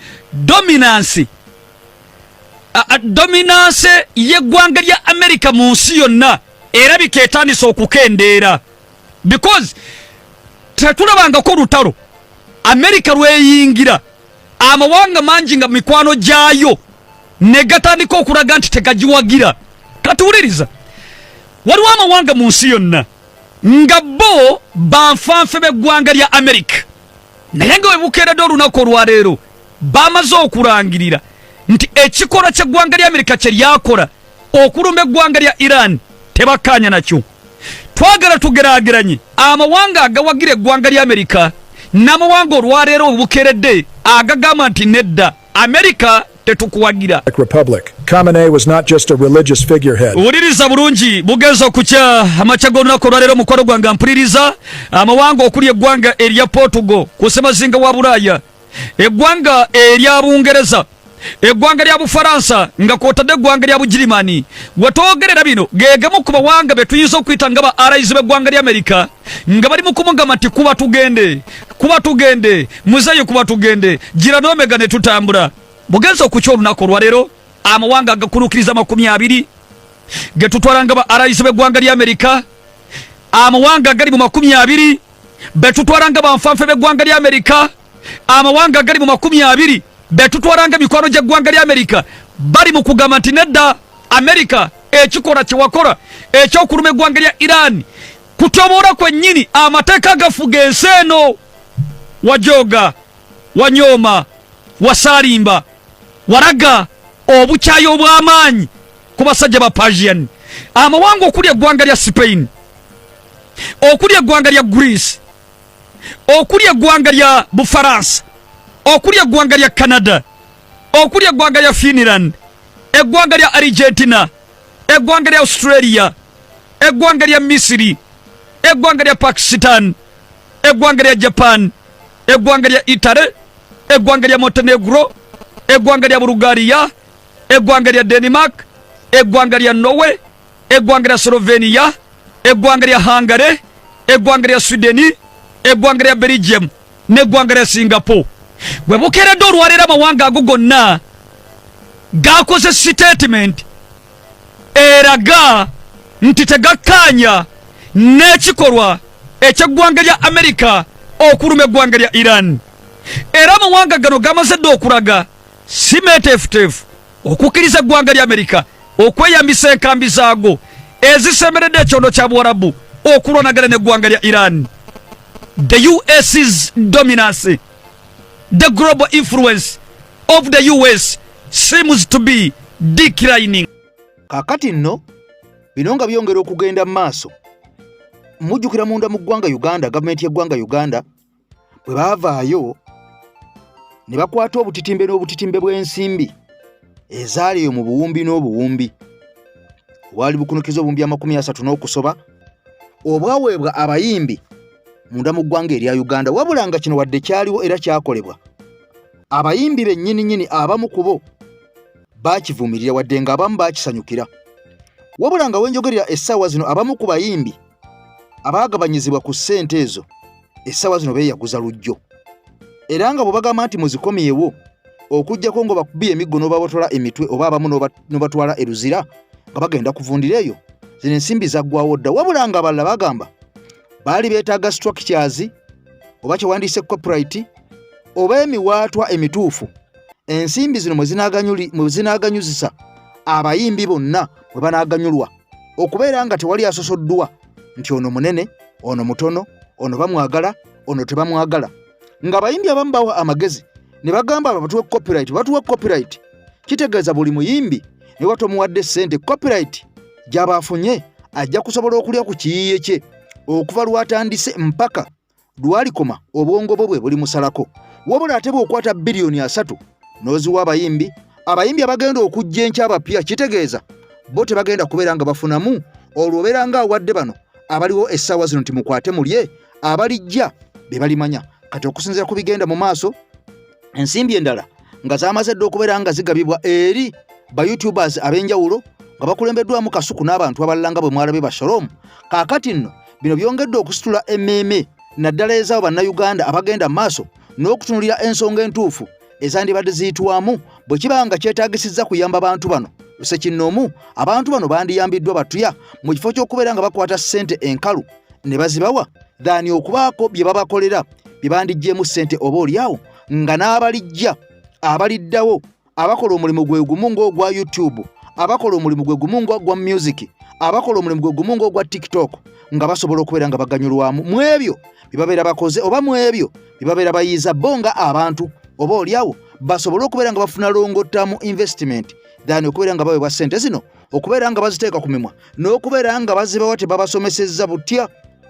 dominance y'eggwanga lya Amerika mu nsi yonna erabika etandise okukendeera, because tetulabangako olutalo Amerika lweyingira amawanga mangi nga mikwano gyayo ne gatandika okulaga nti tegagiwagira. Katuwuliriza, waliwo amawanga mu nsi yonna nga bo banfanfe b'eggwanga lya Amerika, naye nga webukeeredde olunaku olwaleero bamaze okulangirira nti ekikola ky'eggwanga lya Amerika kye lyakola okulumba eggwanga lya Iran tebakkaanya nakyo. Twagala tugeraageranye amawanga agawagira eggwanga lya Amerika n'amawanga olwaleero webukeeredde agagamba nti nedda Amerika tetukuwagira. Republic. Khamenei was not just a religious figurehead. Uliriza bulungi bugenza okukya amacha g'olunaku olwaleero mukwano gwange mpuliriza amawanga okuli eggwanga erya Portugal ku ssemazinga wa Bulaaya, eggwanga erya Bungereza, eggwanga lya Bufaransa nga kwotadde eggwanga lya Bugirimani. Wetwogerera bino gegemu ku bawanga betuyinza okuyita nga ba allies b'eggwanga lya Amerika nga bali mu kumugamba nti kuba tugende muzeeyo kuba tugende gira n'omega ne tutambula. Bugenza okukya olunaku olwaleero amawanga agakulukiriza 20 ge tutwala nga ba allies b'eggwanga lya Amerika, amawanga agali mu 20 betutwala nga banfanfe b'eggwanga lya Amerika, amawanga agali mu 20 betutwala nga mikwano gy'eggwanga lya Amerika bali mu kugamba nti nedda Amerika ekikola kyewakola ekyokuluma eggwanga lya Iran kutyoboola kwennyini amateeka agafuga ensi eno. Wajoga, wanyooma, wasaalimba, waraga obukyayi obw'amaanyi ku basajja ba Persian. Amawanga okuli eggwanga lya Spain, okuli eggwanga lya Greece, okuli eggwanga lya Bufaransa, okuli eggwanga lya Canada, okuli eggwanga lya Finland, eggwanga lya Argentina, eggwanga lya Australia, eggwanga lya Misiri, eggwanga lya Pakistan, eggwanga lya Japan, eggwanga lya Italy, eggwanga lya Montenegro, eggwanga lya Bulgaria, eggwanga lya Denmark, eggwanga lya Norway, eggwanga lya Slovenia, eggwanga lya Hungary, eggwanga lya Sweden, eggwanga lya Belgium n'eggwanga lya Singapore. Webukeeredde olwaleero amawanga ago gonna gakoze statement eraga nti tegakkaanya n'ekikolwa eky'eggwanga lya Amerika okuluma eggwanga lya Iran. Era amawanga gano gamaze dde okulaga si meeteefuteefu okukkiriza eggwanga lya Amerika okweyambisa enkambi zaago ezisemeredde ekyondo kya Buwarabu okulwanagana n'eggwanga lya Iran. The US's dominance, the global influence of the US seems to be declining. Kakati nno bino nga byongera okugenda mu maaso, mujjukira munda mu ggwanga Uganda, gavumenti y'eggwanga Uganda bwe baavaayo ne bakwata obutitimbe n'obutitimbe bw'ensimbi ezaali eyo mu buwumbi n'obuwumbi. Waali bukunukiza obuwumbi 30 n'okusoba obwaweebwa abayimbi munda mu ggwanga erya Uganda. Wabula nga kino wadde kyaliwo era kyakolebwa, abayimbi bennyini abamu ku bo baakivumirira wadde nga abamu baakisanyukira. Wabula nga wenjogerera essaawa zino abamu ku bayimbi abaagabanyizibwa ku ssente ezo essaawa zino beeyaguza lujjo, era nga bwe bagamba nti muzikomyewo okuggyako nga bakubye emiggo n'obabatwala emitwe oba abamu n'obatwala eruzira nga bagenda kuvundira eyo, zino ensimbi zaggwawo dda. Wabula nga abalala bagamba baali beetaaga structures oba kyewandiise copyright oba emiwaatwa emituufu, ensimbi zino mwe zinaaganyuzisa abayimbi bonna bwe banaaganyulwa okubeera nga tewali asosoddwa nti ono munene, ono mutono, ono bamwagala ono tebamwagala ng'abayimbi abamu bawa amagezi ne bagamba abo batuwa copyright kitegeeza buli muyimbi ne watomuwadde ssente copyright gy'aba afunye ajja kusobola okulya ku kiyiiye kye okuva lwatandise mpaka lwalikoma obwongo bwe buli musalako wabula ate bw'okwata biliyoni 3 n'oziwa abayimbi abagenda okujja enkya abapya kitegeeza bo tebagenda kubeera nga bafunamu olwo obeera nga awadde bano abaliwo essaawa zino nti mukwate mulye abalijja be balimanya kati okusinziira ku bigenda mu maaso ensimbi endala nga zamaze dde okubeera nga zigabibwa eri ba YouTubers ab'enjawulo nga bakulembeddwamu Kasuku n'abantu abalala nga bwe mwalabe ba Shalom. Kaakati nno bino byongedde okusitula emmeeme naddala ez'abo bannayuganda abagenda maaso n'okutunulira ensonga entuufu ezandibadde ziyitwamu bwe kiba nga kyetaagisizza kuyamba abantu bano. Lusekinnoomu abantu bano bandiyambiddwa batuya mu kifo ky'okubeera nga bakwata ssente enkalu ne bazibawa dhaani okubaako bye babakolera bye bandijjeemu ssente oba oliawo nga n'abalijja abaliddawo abakola omulimu gwe gumu ng'ogwa YouTube, abakola omulimu gwe gumu ng'ogwa music, abakola omulimu gwe gumu ng'ogwa TikTok nga basobola okubeera nga baganyulwamu mu ebyo bye babeera bakoze oba mu ebyo bye babeera bayiiza bo nga abantu oba oliawo basobola okubeera nga bafuna longottamu investment dhaani okubeera nga baweebwa ssente zino okubeera nga baziteeka ku mimwa n'okubeera nga bazibawa tebabasomesezza butya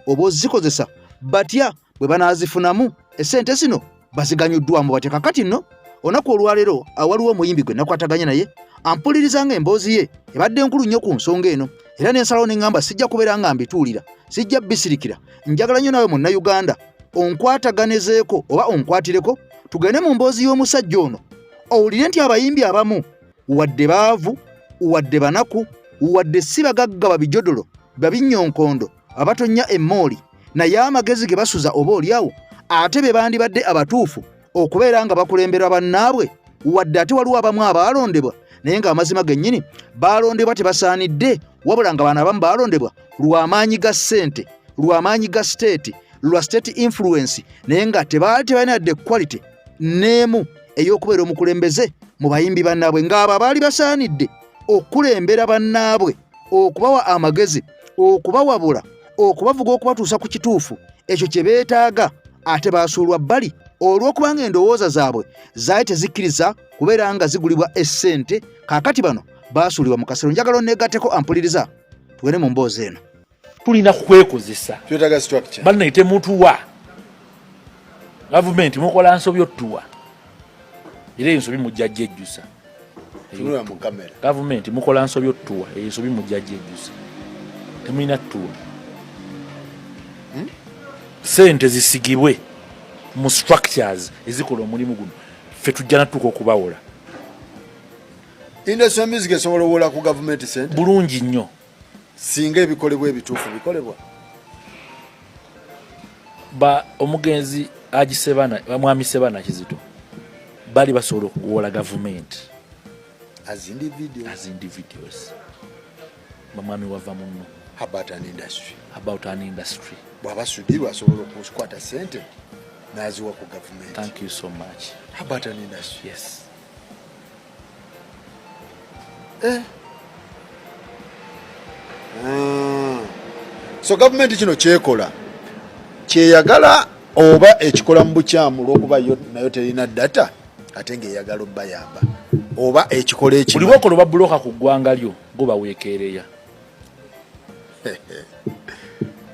oba ozikozesa batya bwe banaazifunamu essente zino baziganyuddwamu batya. Kakati nno onaku olwaleero awaliwo omuyimbi gwe nakwataganya naye ampuliriza nga emboozi ye ebadde nkulu nnyo ku nsonga eno era n'ensalawo n'eŋŋamba sijja kubeera nga mbituulira sijja bisirikira njagala nnyo nawe munnayuganda onkwataganezeeko oba onkwatireko tugende mu mboozi y'omusajja ono owulire nti abayimbi abamu wadde baavu wadde banaku wadde si bagagga babijodolo babinyonkondo abatonya emmooli naye amagezi ge basuza oba oliawo ate be bandibadde abatuufu okubeera nga bakulemberwa bannaabwe wadde ate waliwo abamu abaalondebwa naye ng'amazima gennyini baalondebwa tebasaanidde wabula nga baana abamu baalondebwa lw'amaanyi ga ssente lw'amaanyi ga state lwa state influence naye nga tebaali tebalina dde quality n'emu ey'okubeera omukulembeze mu bayimbi bannaabwe ng'abo abaali basaanidde okulembera bannaabwe okubawa amagezi okubawabula okubavuga okubatuusa ku kituufu ekyo kye beetaaga ate baasuulwa bbali olw'okubanga endowooza zaabwe zaali tezikkiriza kubeera nga zigulibwa essente. Kaakati bano baasuulibwa mu kasero. Njagala onneegatteko ampuliriza tugende mu mboozi eno. Tulina kwekozesa twetaaga structure balina temutuwa gavumenti mukola nsobi ottuwa era ensobi mujjajja ejjusa tunula mu kamera gavumenti mukola nsobi ottuwa ensobi mujjajja ejjusa temulina ttuwa sente zisigibwe mu structures ezikola omulimu guno ffe tujja natuuka okubawola. Industry music esobola owola ku gavumenti sente bulungi nnyo singa ebikolebwa ebituufu bikolebwa. Ba omugenzi agisebana mwami Sebana Kizito bali basobola okuwola gavumenti as individuals mwami wava muno about an industry bwabasudirwa asobola okukwata sente naziwa ku gavumenti. Thank you so much. About an industry. Yes. So government kino kyekola kyeyagala oba ekikola mu bukyamu olw'okuba yo nayo terina data ate ng'eyagala obbayamba oba ekikola ekimu buli bwokola babuloka ku ggwanga lyo go baweekeereya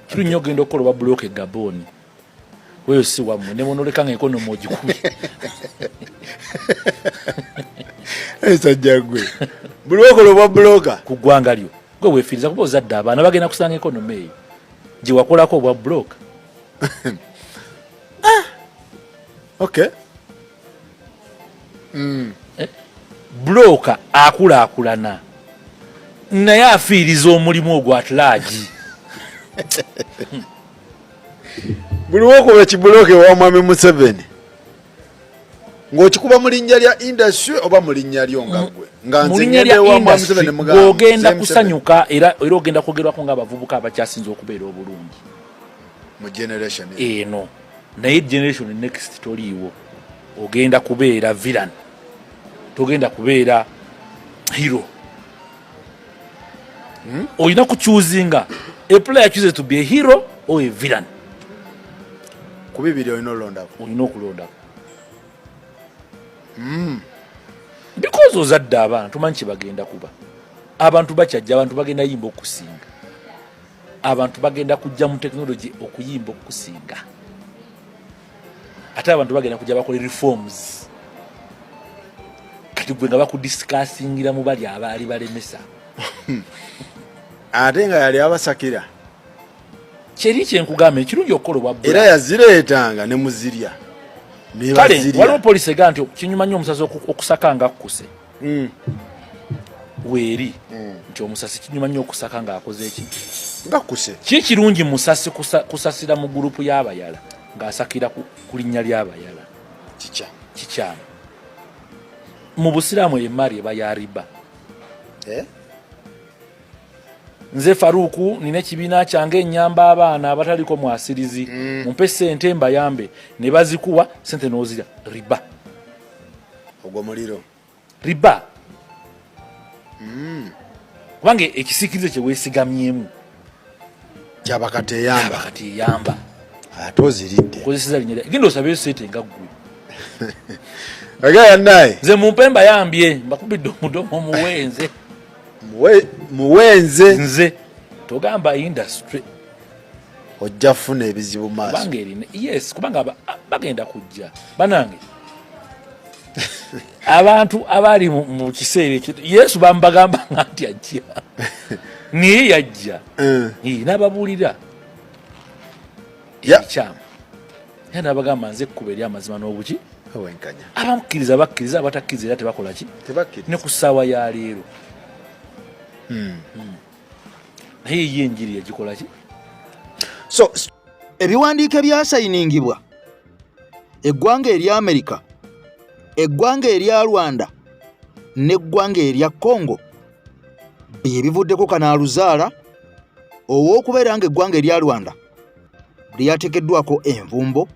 kiri nnyo ogenda okukola babuloka e Gabon weyo si wammwe ne monoleka nga ekonomi ogikubi esajja gwe buli bwokola babuloka ku ggwanga lyo gwe weefiiriza kuba ozadde abaana bagenda kusanga ekonomi eyo gye wakolako obwa buloka. Okay. Bloka akulaakulana naye afiiriza omulimu ogwo atulaagi buli wokuba ekibuloke wa mwami Museveni ng'okikuba mu linnya lya industry oba mu linnya lyo nga gwe nga nze ngende wa mwami Museveni mugamba ogenda kusanyuka era ogenda kwogerwako ng'abavubuka abakyasinza okubeera obulungi mu generation eno naye generation next toliiwo ogenda kubeera villain togenda kubeera hero. Olina kuchuzinga a player chooses to be a hero or a villain. ku bibiri olina okulondako because ozadde abaana tumanyi kyebagenda kuba abantu bakyajja abantu bagenda yimba okusinga abantu bagenda kujja mu technology okuyimba okusinga ate abantu bagenda kujja bakole reforms kati gwe nga bakudiscussingira mu bali abaali balemesa ate nga yali abasakira kyeri kyenkugamba ekirungi okukola obwabbula era yazireetanga ne muzirya kale waliwo polisi ega nti kinyuma nnyo omusasi okusaka nga akkuse weeri nti omusasi kinyuma nnyo okusaka ng'akoze eki ngakkuse kikirungi musasi kusasira mu gurupu y'abayala ng'asakira ku linnya ly'abayala kikyamu mu busiraamu emaari eba ya riba nze Faruku nina ekibiina kyange ennyamba abaana abataliko mwasirizi mumpe ssente mbayambe ne bazikuwa ssente n'ozira riba ogwo muliro riba kubanga ekisiikirize kye weesigamyemu kyabakateyamba ate oziridde kozeseza linnya genda osabeyo ssente nga ggwe agayanaye nze mumpe mbayambye mbakubidde omudomo muwenze muwenze nze togamba industry ojja funa ebizibu maaso kubanga erina yes kubanga bagenda kujja banange abantu abali mu kiseera ekyo yesu bambagamba nti ajja niye yajja n'ababuulira ekikyamu era n'abagamba nze ekkuba eri amazima n'obuki awenkanya abamukkiriza bakkiriza abatakkiriza era tebakola ki ne ku ssaawa ya leero naye ye enjiri yagikola ki so ebiwandiiko ebyasayiningibwa eggwanga erya Amerika eggwanga erya Rwanda n'eggwanga erya Congo bye bivuddeko kanaaluzaala ow'okubeera nga eggwanga erya Rwanda lyateekeddwako envumbo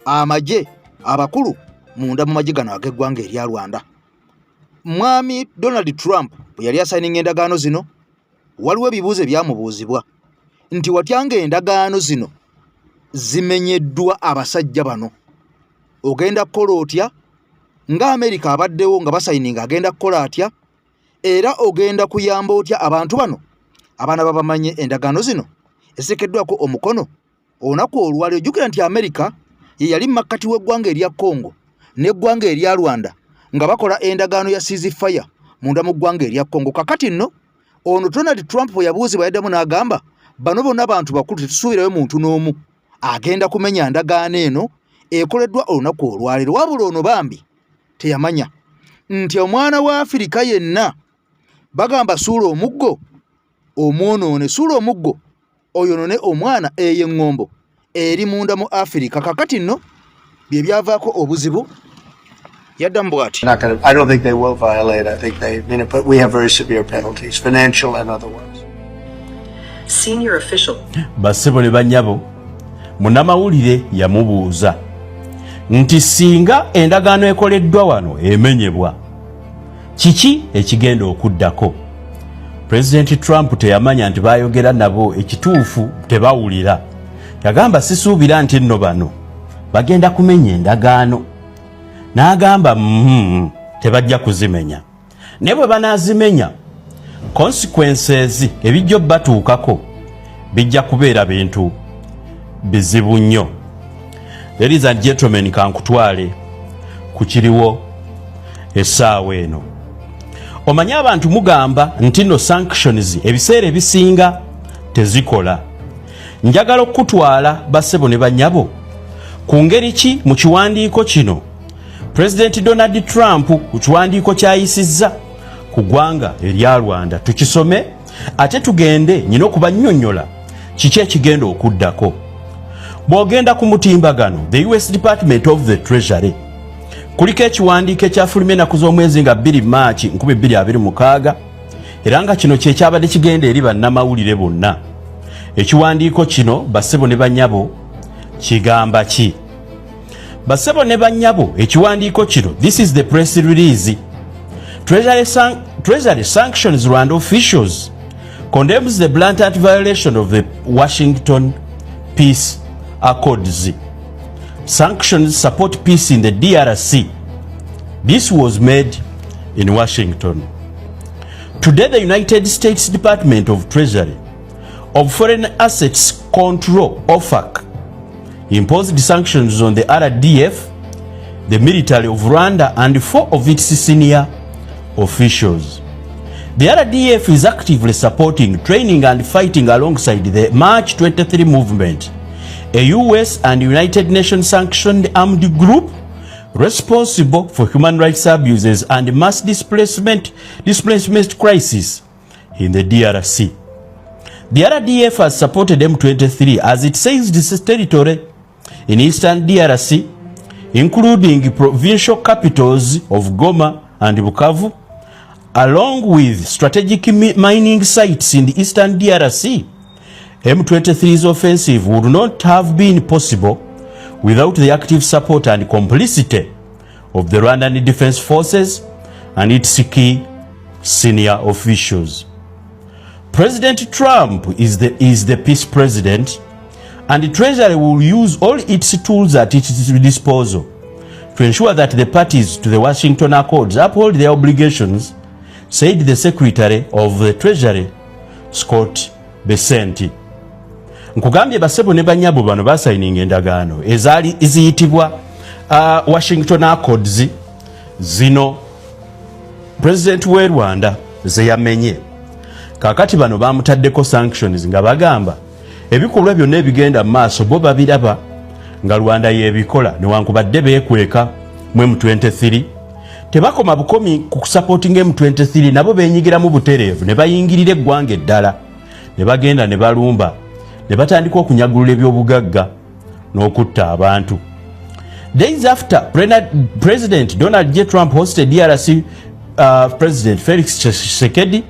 amagye abakulu munda mu magye gano ag'eggwanga erya Rwanda. Mwami Donald Trump bwe yali asayininga endagaano zino waliwo ebibuuzo ebyamubuuzibwa nti watyanga endagaano zino zimenyeddwa abasajja bano ogenda kukola otya nga Amerika abaddewo nga basayininga agenda kukola atya era ogenda kuyamba otya abantu bano abaana babamanye endagaano zino esekeddwako omukono olunaku olwali ojjukira nti Amerika ye yali makkati w'eggwanga erya Congo n'eggwanga erya Rwanda nga bakola endagaano ya ceasefire munda mu ggwanga erya Congo. Kakati nno ono Donald Trump bwe yabuuzibwa yaddamu n'agamba bano bonna abantu bakulu tetusuubirayo muntu n'omu agenda kumenya ndagaano eno ekoleddwa olunaku olwaleero wabula ono bambi teyamanya nti omwana wa Afirika yenna bagamba suula omuggo omwonoone suula omuggo oyonone omwana ey'eŋŋombo eri munda mu Afirika. Kakati nno bye byavaako obuzibu yaddamu bw'ati. I don't think they will violate. I think they mean it, but we have very severe penalties, financial and otherwise. Senior official. Bassebo ne bannyabo munnamawulire yamubuuza nti singa endagaano ekoleddwa wano emenyebwa kiki ekigenda okuddako. President Trump teyamanya nti baayogera nabo ekituufu tebawulira. Yagamba sisuubira nti nno bano bagenda kumenya endagaano. N'agamba tebajja kuzimenya. Ne bwe banaazimenya consequences ebijja batuukako bijja kubeera bintu bizibu nnyo. Ladies and gentlemen, kankutwale ku kiriwo essaawa eno. Omanyi abantu mugamba nti no sanctions ebiseera ebisinga tezikola. Njagala okutwala bassebo ne bannyabo ku ngeri ki mu kiwandiiko kino President Donald Trump ku kiwandiiko kyayisizza ku ggwanga erya Rwanda tukisome ate tugende nyina okubannyonnyola kiki ekigenda okuddako. Bw'ogenda ku mutimbagano the US Department of the Treasury kuliko ekiwandiiko ekyafulumya ennaku z'omwezi nga 2 Maachi 2026 era nga kino kyekyabadde kigenda eri bannamawulire bonna. Ekiwandiiko kino bassebo ne bannyabo kigamba ki? Bassebo ne bannyabo ekiwandiiko kino, this is the press release. Treasury sanctions Rwanda officials condemns the blatant violation of the Washington Peace Accords. sanctions support peace in the DRC. This was made in Washington. Today, the United States Department of Treasury of Foreign Assets Control, OFAC, imposed sanctions on the RDF, the military of Rwanda, and 4 of its senior officials. The RDF is actively supporting, training, and fighting alongside the March 23 movement, a US and United Nations sanctioned armed group responsible for human rights abuses and mass displacement crisis in the DRC. The RDF has supported M23 as it seized this territory in eastern DRC, including provincial capitals of Goma and Bukavu, along with strategic mining sites in the eastern DRC. M23's offensive would not have been possible without the active support and complicity of the Rwandan Defense Forces and its key senior officials. President Trump is the peace president, and the Treasury will use all its tools at its disposal to ensure that the parties to the Washington Accords uphold their obligations, said the Secretary of the Treasury, Scott Bessent. Nkugambye basebo ne banyabo bano basayininga endagaano ezaali ziyitibwa Washington Accords zino President w'e Rwanda ze yamenye. Kakati bano bamutaddeko sanctions nga bagamba ebikolwa byonna ebigenda maaso bo babiraba nga Rwanda yebikola newankubadde beekweka mu M23 tebakoma bukomi ku supporting M23 nabo benyigira mu butereevu ne bayingirira eggwanga eddala ne bagenda ne balumba ne batandika okunyagulula ebyobugagga n'okutta abantu. Days after President Donald J. Trump hosted DRC President Felix Tshisekedi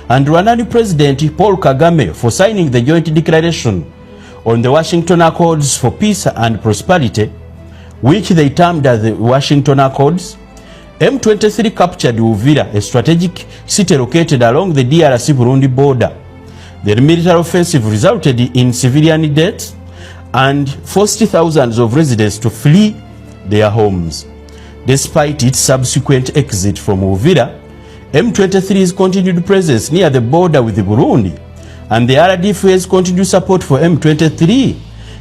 and Rwandan President Paul Kagame for signing the joint declaration on the Washington Accords for Peace and Prosperity, which they termed as the Washington Accords, M23 captured Uvira, a strategic city located along the DRC-Burundi border. The military offensive resulted in civilian deaths and forced thousands of residents to flee their homes. Despite its subsequent exit from Uvira, M23's continued presence near the border with Burundi and the RDF's continued support for M23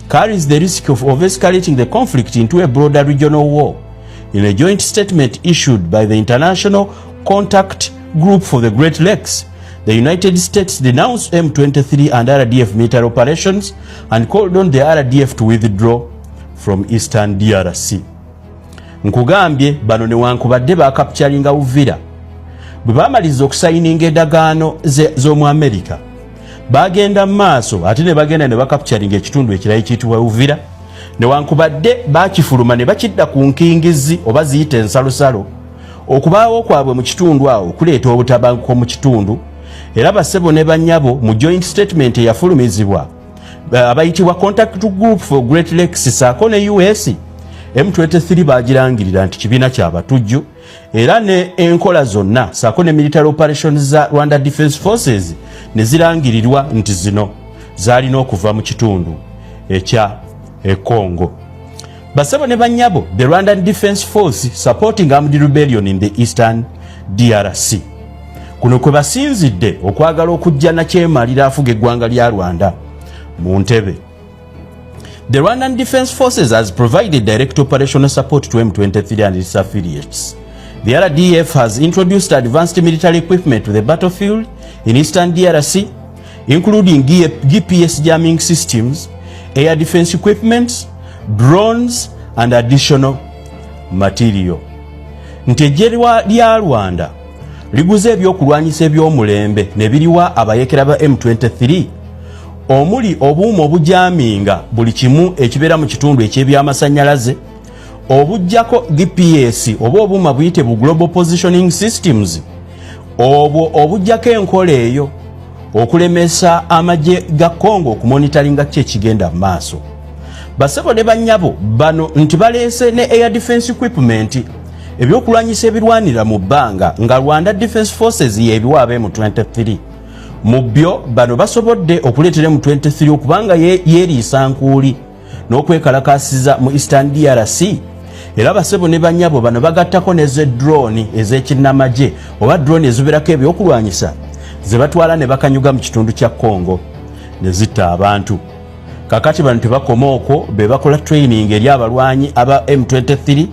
carries the risk of escalating the conflict into a broader regional war. In a joint statement issued by the International Contact Group for the Great Lakes, the United States denounced M23 and RDF military operations and called on the RDF to withdraw from eastern DRC. Nkugambye bano newankubadde bakapchalinga Uvira bwe bamaliza okusayininga endagaano z'omu America bagenda maaso ate ne bagenda ne bakapchalinga ekitundu ekirala ekiyitibwa Uvira newankubadde bakifuluma ne bakidda ku nkingizi oba ziyita ensalosalo okubaawo kwabwe mu kitundu awo kuleeta obutabanguko mu kitundu. Era basebo ne banyabo mu joint statement eyafulumizibwa abayitibwa Contact Group for Great Lakes saako ne US, M23 bagirangirira nti kibiina kyabatujju era ne enkola zonna saako ne military operations za Rwanda Defense Forces ne zirangirirwa nti zino zalina okuva mu kitundu ekya Congo. Basebo ne banyabo, the Rwandan Defense Force supporting armed rebellion in the eastern DRC. Kuno kwe basinzidde okwagala okujja nakyemalira afuga eggwanga lya Rwanda mu ntebe. The Rwandan Defense Forces has provided direct operational support to M23 and its affiliates. The RDF has introduced advanced military equipment to the battlefield in eastern DRC, including GPS jamming systems, air defense equipment, drones, and additional material. Ntejje lya Rwanda liguze ebyokulwanyisa ebyomulembe ne biriwa abayekera ba M23 omuli obuuma obujaminga buli kimu ekibeera mu kitundu eky'ebyamasanyalaze obujjako GPS oba obuuma buyite bu Global Positioning Systems obwo obujjako enkola eyo okulemesa amagye ga Congo okumonitaringa kye kigenda mu maaso. Basebo ne banyabo bano nti baleese ne air defense equipment ebyokulwanyisa ebirwanira mu bbanga nga Rwanda Defense Forces yebiwa abe mu 23. Mu byo bano basobodde okuleetera mu 23 okubanga yeeriisa nkuuli n'okwekalakasiza mu Eastern DRC. Era basebo ne banyabo bano bagattako neze drone ez'ekinnamagye oba drone eziberako ebyokulwanyisa ze batwala ne bakanyuga mu kitundu kya Congo ne zitta abantu. Kakati bano tebakoma okwo be bakola training eri abalwanyi aba M23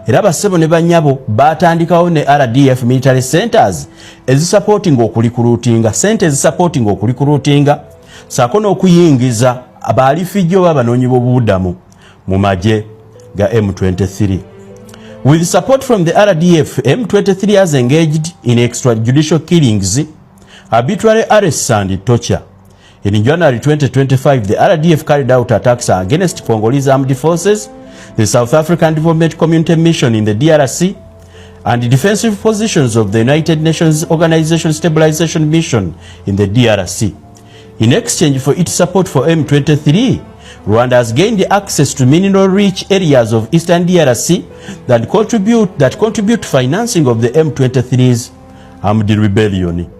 era basebo ne banyabo batandikawo ne RDF military centers ezisupporting okulikulutinga sente ezisupporting okulikulutinga saako n'okuyingiza abalifijjo b'abanoonyi b'obubudamu mu magye ga M23. With support from the RDF, M23 has engaged in extrajudicial killings, arbitrary arrests and torture. In January 2025, the RDF carried out attacks against Congolese armed forces, the South African Development Community Mission in the DRC, and the defensive positions of the United Nations Organization Stabilization Mission in the DRC. In exchange for its support for M23, Rwanda has gained access to mineral-rich areas of Eastern DRC that contribute financing of the M23's armed rebellion.